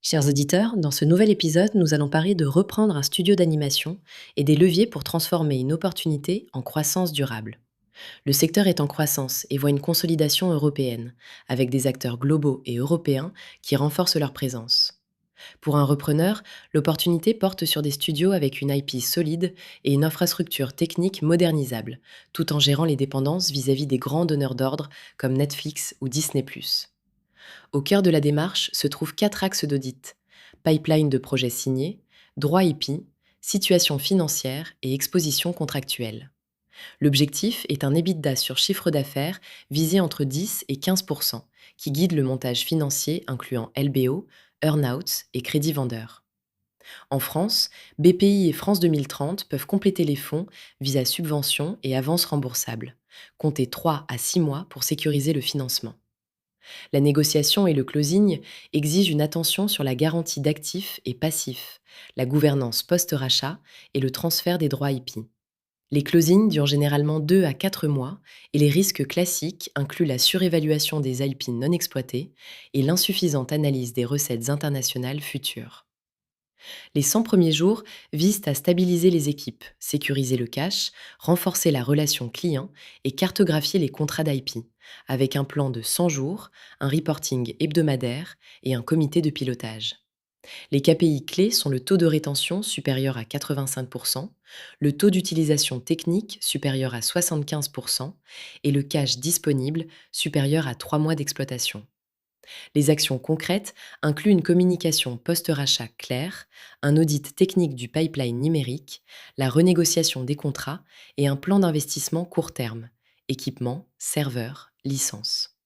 Chers auditeurs, dans ce nouvel épisode, nous allons parler de reprendre un studio d'animation et des leviers pour transformer une opportunité en croissance durable. Le secteur est en croissance et voit une consolidation européenne, avec des acteurs globaux et européens qui renforcent leur présence. Pour un repreneur, l'opportunité porte sur des studios avec une IP solide et une infrastructure technique modernisable, tout en gérant les dépendances vis-à-vis des grands donneurs d'ordre comme Netflix ou Disney ⁇ Au cœur de la démarche se trouvent quatre axes d'audit: pipeline de projets signés, droit IP, situation financière et exposition contractuelle. L'objectif est un EBITDA sur chiffre d'affaires visé entre 10 et 15 qui guide le montage financier incluant LBO, earn-outs et crédit vendeur. En France, BPI et France 2030 peuvent compléter les fonds via subventions et avances remboursables. Comptez 3 à 6 mois pour sécuriser le financement. La négociation et le closing exigent une attention sur la garantie d'actifs et passifs, la gouvernance post-rachat et le transfert des droits IP. Les closings durent généralement 2 à 4 mois et les risques classiques incluent la surévaluation des IP non exploitées et l'insuffisante analyse des recettes internationales futures. Les 100 premiers jours visent à stabiliser les équipes, sécuriser le cash, renforcer la relation client et cartographier les contrats d'IP, avec un plan de 100 jours, un reporting hebdomadaire et un comité de pilotage. Les KPI clés sont le taux de rétention supérieur à 85%, le taux d'utilisation technique supérieur à 75% et le cash disponible supérieur à 3 mois d'exploitation. Les actions concrètes incluent une communication post-rachat claire, un audit technique du pipeline numérique, la renégociation des contrats et un plan d'investissement court terme, équipement, serveurs, licences.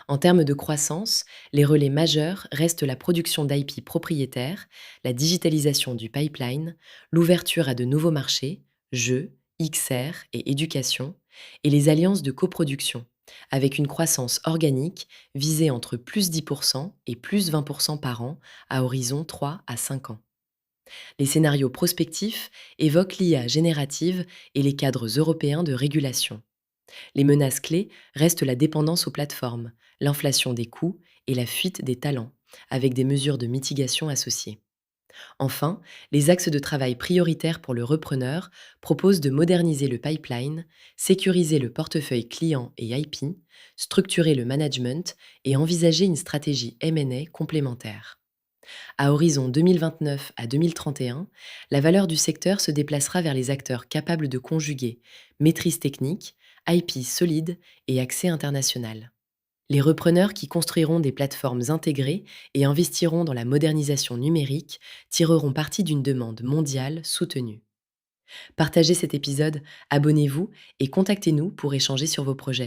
En termes de croissance, les relais majeurs restent la production d'IP propriétaires, la digitalisation du pipeline, l'ouverture à de nouveaux marchés, jeux, XR et éducation, et les alliances de coproduction, avec une croissance organique visée entre plus 10% et plus 20% par an à horizon 3 à 5 ans. Les scénarios prospectifs évoquent l'IA générative et les cadres européens de régulation. Les menaces clés restent la dépendance aux plateformes, l'inflation des coûts et la fuite des talents, avec des mesures de mitigation associées. Enfin, les axes de travail prioritaires pour le repreneur proposent de moderniser le pipeline, sécuriser le portefeuille client et IP, structurer le management et envisager une stratégie M&A complémentaire. À horizon 2029 à 2031, la valeur du secteur se déplacera vers les acteurs capables de conjuguer maîtrise technique, IP solide et accès international. Les repreneurs qui construiront des plateformes intégrées et investiront dans la modernisation numérique tireront parti d'une demande mondiale soutenue. Partagez cet épisode, abonnez-vous et contactez-nous pour échanger sur vos projets.